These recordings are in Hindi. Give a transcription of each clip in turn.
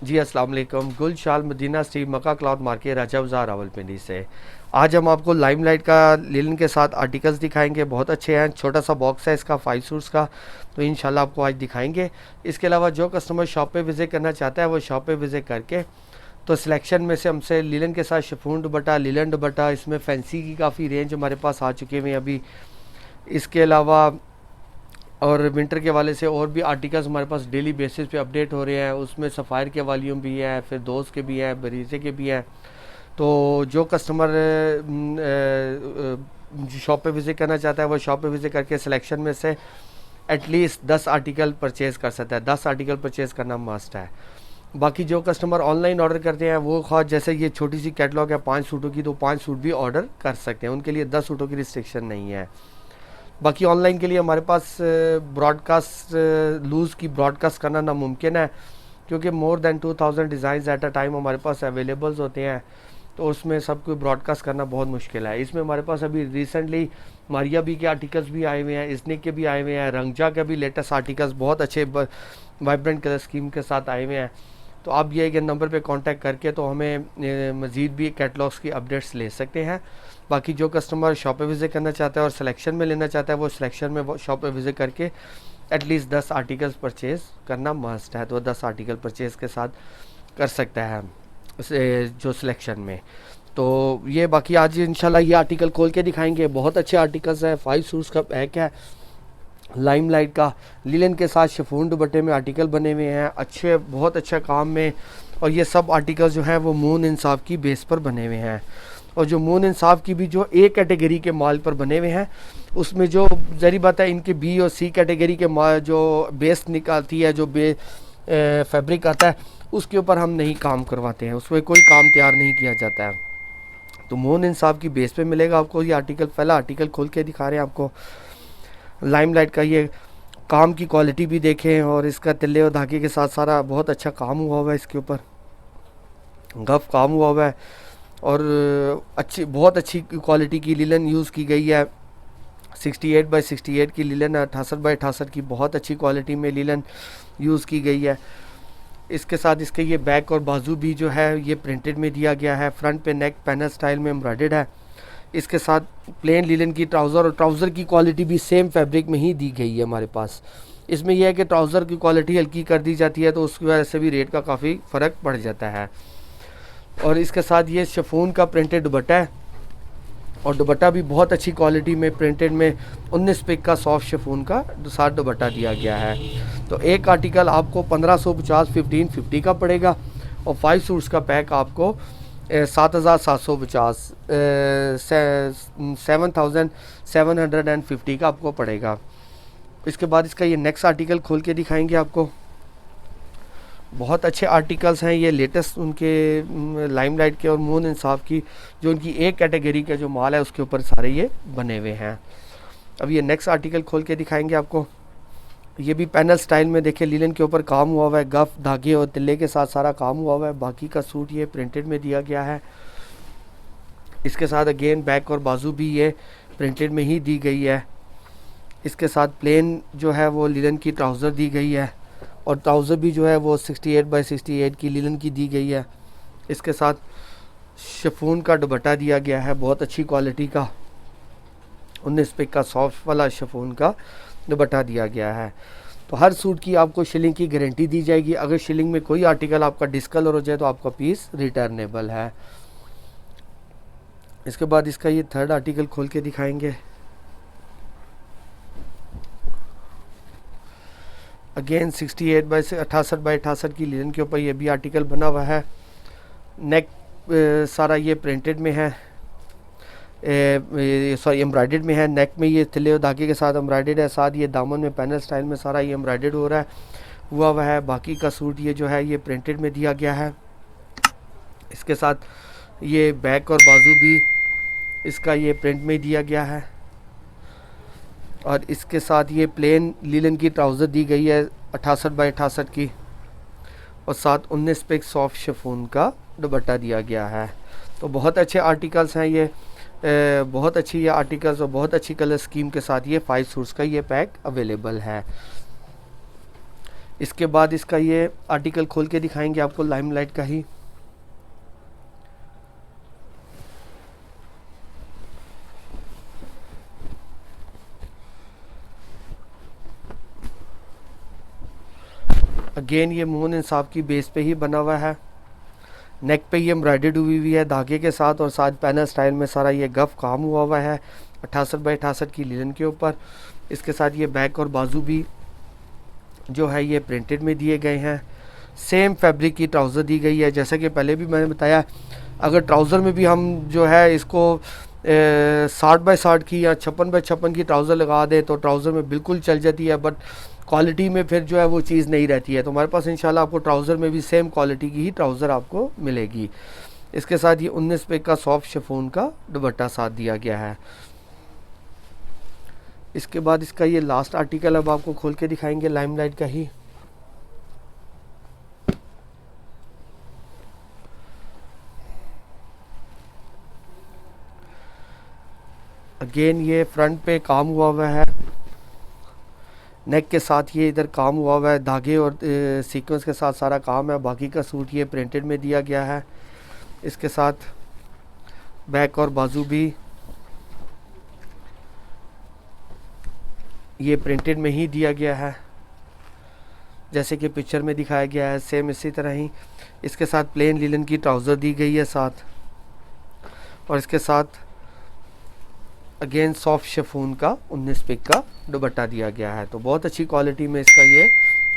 जी अस्सलाम वालेकुम। गुल शाल मदीना स्ट्रीट मक्का क्लॉथ मार्केट राजा बाज़ार रावलपिंडी से। आज हम आपको लाइमलाइट का लिनन के साथ आर्टिकल्स दिखाएंगे। बहुत अच्छे हैं। छोटा सा बॉक्स है इसका 5 सूट्स का, तो इंशाल्लाह आपको आज दिखाएंगे। इसके अलावा जो कस्टमर शॉप पे विज़िट करना चाहता है वो शॉप पे विज़िट करके तो सिलेक्शन में से हमसे लिनन के साथ शिफॉन दुपट्टा, लिलन दुपट्टा, इसमें फैंसी की काफ़ी रेंज हमारे पास आ चुके हुए हैं अभी। इसके अलावा और विंटर के वाले से और भी आर्टिकल्स हमारे पास डेली बेसिस पे अपडेट हो रहे हैं। उसमें सफ़ायर के वॉल्यूम भी है, फिर दोस्त के भी हैं, बरीज़े के भी हैं। तो जो कस्टमर शॉप पे विज़िट करना चाहता है वो शॉप पे विज़िट करके सिलेक्शन में से एटलीस्ट 10 आर्टिकल परचेज़ कर सकता है। 10 आर्टिकल परचेज़ करना मस्ट है। बाकी जो कस्टमर ऑनलाइन ऑर्डर करते हैं वो खास जैसे ये छोटी सी कैटलॉग है 5 सूटों की, तो 5 सूट भी ऑर्डर कर सकते हैं। उनके लिए 10 सूटों की रिस्ट्रिक्शन नहीं है। बाकी ऑनलाइन के लिए हमारे पास ब्रॉडकास्ट लूज़ की ब्रॉडकास्ट करना नामुमकिन है, क्योंकि more than 2000 design at a time हमारे पास अवेलेबल्स होते हैं। तो उसमें सब कुछ ब्रॉडकास्ट करना बहुत मुश्किल है। इसमें हमारे पास अभी रिसेंटली मारिया बी के आर्टिकल्स भी आए हुए हैं, इसनिक के भी आए हुए हैं, रंगजा के भी लेटेस्ट आर्टिकल्स बहुत अच्छे वाइब्रेंट कलर स्कीम के साथ आए हुए हैं। तो आप ये के नंबर पे कांटेक्ट करके तो हमें मज़ीद भी कैटलॉग्स की अपडेट्स ले सकते हैं। बाकी जो कस्टमर शॉप पे विज़िट करना चाहता है और सिलेक्शन में लेना चाहता है वो सिलेक्शन में शॉप पे विज़िट करके एटलीस्ट 10 आर्टिकल्स परचेज़ करना मस्ट है। तो 10 आर्टिकल परचेज़ के साथ कर सकता है उसे जो सिलेक्शन में। तो ये बाकी आज इंशाल्लाह ये आर्टिकल खोल के दिखाएंगे। बहुत अच्छे आर्टिकल्स हैं। 5 सूट्स का पैक है लाइमलाइट का, लिलन के साथ शिफॉन दुपट्टे में आर्टिकल बने हुए हैं अच्छे, बहुत अच्छा काम में। और ये सब आर्टिकल जो हैं वो मून इंसाफ की बेस पर बने हुए हैं। और जो मून इंसाफ की भी जो ए कैटेगरी के माल पर बने हुए हैं, उसमें जो ज़री बात है इनके बी और सी कैटेगरी के माल जो बेस निकालती है, जो फैब्रिक आता है, उसके ऊपर हम नहीं काम करवाते हैं, उसमें कोई काम तैयार नहीं किया जाता है। तो मून इंसाफ की बेस पे मिलेगा आपको ये आर्टिकल। पहला आर्टिकल खोल के दिखा रहे हैं आपको लाइमलाइट का। ये काम की क्वालिटी भी देखें, और इसका तिल्ले और धागे के साथ सारा बहुत अच्छा काम हुआ हुआ है। इसके ऊपर गफ काम हुआ हुआ है और अच्छी बहुत अच्छी क्वालिटी की लिलन यूज़ की गई है। 68x68 की लिलन है, 68x68 की बहुत अच्छी क्वालिटी में लिलन यूज़ की गई है। इसके साथ इसके ये बैक और बाजू भी जो है ये प्रिंटेड में दिया गया है। फ्रंट पे नेक पैनल स्टाइल में एम्ब्रॉयडर्ड है। इसके साथ प्लेन लिलन की ट्राउज़र, और ट्राउज़र की क्वालिटी भी सेम फैब्रिक में ही दी गई है हमारे पास। इसमें यह है कि ट्राउज़र की क्वालिटी हल्की कर दी जाती है, तो उसकी वजह से भी रेट का काफ़ी फ़र्क पड़ जाता है। और इसके साथ ये शिफॉन का प्रिंटेड दुपट्टा है, और दुपट्टा भी बहुत अच्छी क्वालिटी में प्रिंटेड में 19 पिक का सॉफ्ट शिफॉन का साथ दुपट्टा दिया गया है। तो एक आर्टिकल आपको 1550 1550 का पड़ेगा, और 5 सूट्स का पैक आपको 7750 7750 का आपको पड़ेगा। इसके बाद इसका ये नेक्स्ट आर्टिकल खोल के दिखाएंगे आपको। बहुत अच्छे आर्टिकल्स हैं ये लेटेस्ट उनके लाइमलाइट के और मून इंसाफ की जो उनकी एक कैटेगरी का जो माल है उसके ऊपर सारे ये बने हुए हैं। अब ये नेक्स्ट आर्टिकल खोल के दिखाएंगे आपको। ये भी पैनल स्टाइल में देखिए लिलन के ऊपर काम हुआ हुआ है, गफ धागे और तिल्ले के साथ सारा काम हुआ हुआ है। बाकी का सूट ये प्रिंटेड में दिया गया है। इसके साथ अगेन बैक और बाजू भी ये प्रिंटेड में ही दी गई है। इसके साथ प्लेन जो है वो लिलन की ट्राउज़र दी गई है, और ट्राउज़र भी जो है वो 68x68 की लिलन की दी गई है। इसके साथ शिफॉन का दुपट्टा दिया गया है बहुत अच्छी क्वालिटी का, 19 पिक का सॉफ्ट वाला शिफॉन का दुपट्टा दिया गया है। तो हर सूट की आपको शिलिंग की गारंटी दी जाएगी। अगर शिलिंग में कोई आर्टिकल आपका डिस्कलर हो जाए तो आपका पीस रिटर्नेबल है। इसके बाद इसका ये थर्ड आर्टिकल खोल के दिखाएंगे। अगेन 68x68 की लिलन के ऊपर ये भी आर्टिकल बना हुआ है। नेक सारा ये प्रिंटेड में है, सॉरी एम्ब्रॉयडर्ड में है। नेक में ये तिल्ले और धागे के साथ एम्ब्रॉयडर्ड है। साथ ये दामन में पैनल स्टाइल में सारा ये एम्ब्रॉयडर्ड हो रहा है हुआ हुआ है। बाकी का सूट ये जो है ये प्रिंटेड में दिया गया है। इसके साथ ये बैक और बाजू भी इसका ये प्रिंट में दिया गया है, और इसके साथ ये प्लेन लिलन की ट्राउज़र दी गई है 68x68 की, और साथ 19 पिक सॉफ्ट शिफॉन का दुपट्टा दिया गया है। तो बहुत अच्छे आर्टिकल्स हैं ये, बहुत अच्छी ये आर्टिकल्स और बहुत अच्छी कलर स्कीम के साथ ये 5 सूट्स का ये पैक अवेलेबल है। इसके बाद इसका ये आर्टिकल खोल के दिखाएंगे आपको लाइमलाइट का ही। अगेन ये मोहन इंसाफ की बेस पे ही बना हुआ है। नेक पे ये एम्ब्रॉयडर्ड हुई है धागे के साथ, और साथ पैनल स्टाइल में सारा ये गफ काम हुआ है 68 बाई 68 की लिनन के ऊपर। इसके साथ ये बैक और बाजू भी जो है ये प्रिंटेड में दिए गए हैं। सेम फैब्रिक की ट्राउज़र दी गई है, जैसा कि पहले भी मैंने बताया। अगर ट्राउज़र में भी हम जो है इसको 60 बाई 60 की या 56 बाई 56 की ट्राउज़र लगा दें तो ट्राउज़र में बिल्कुल चल जाती है, बट क्वालिटी में फिर जो है वो चीज़ नहीं रहती है। तो हमारे पास इंशाल्लाह आपको ट्राउज़र में भी सेम क्वालिटी की ही ट्राउज़र आपको मिलेगी। इसके साथ ये 19 पे का सॉफ्ट शिफॉन का दुपट्टा साथ दिया गया है। इसके बाद इसका ये लास्ट आर्टिकल अब आपको खोल के दिखाएंगे लाइमलाइट का ही। अगेन ये फ्रंट पे काम हुआ है, नेक के साथ ये इधर काम हुआ है, धागे और सीक्वेंस के साथ सारा काम है। बाकी का सूट ये प्रिंटेड में दिया गया है। इसके साथ बैक और बाजू भी ये प्रिंटेड में ही दिया गया है, जैसे कि पिक्चर में दिखाया गया है सेम इसी तरह ही। इसके साथ प्लेन लिनन की ट्राउज़र दी गई है साथ, और इसके साथ अगेन सॉफ्ट शिफॉन का 19 पिक का दुपट्टा दिया गया है। तो बहुत अच्छी क्वालिटी में इसका ये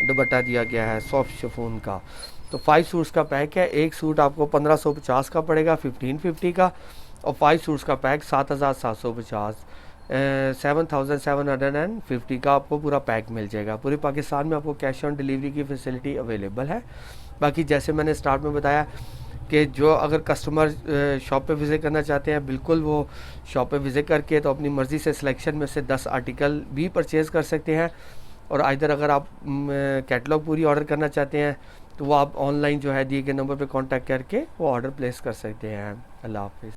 दुपट्टा दिया गया है सॉफ्ट शिफॉन का। तो 5 सूट्स का पैक है। एक सूट आपको 1550 का पड़ेगा 1550 का, और 5 सूट्स का पैक 7750 7750 का आपको पूरा पैक मिल जाएगा। पूरे पाकिस्तान में आपको कैश ऑन डिलीवरी की फैसिलिटी अवेलेबल है। बाकी जैसे मैंने स्टार्ट में बताया कि जो अगर कस्टमर शॉप पे विज़िट करना चाहते हैं, बिल्कुल वो शॉप पे विज़िट करके तो अपनी मर्ज़ी से सिलेक्शन में से 10 आर्टिकल भी परचेज़ कर सकते हैं। और इधर अगर आप कैटलॉग पूरी ऑर्डर करना चाहते हैं तो वो आप ऑनलाइन जो है दिए गए नंबर पे कांटेक्ट करके वो ऑर्डर प्लेस कर सकते हैं। अल्लाह हाफ़िज़।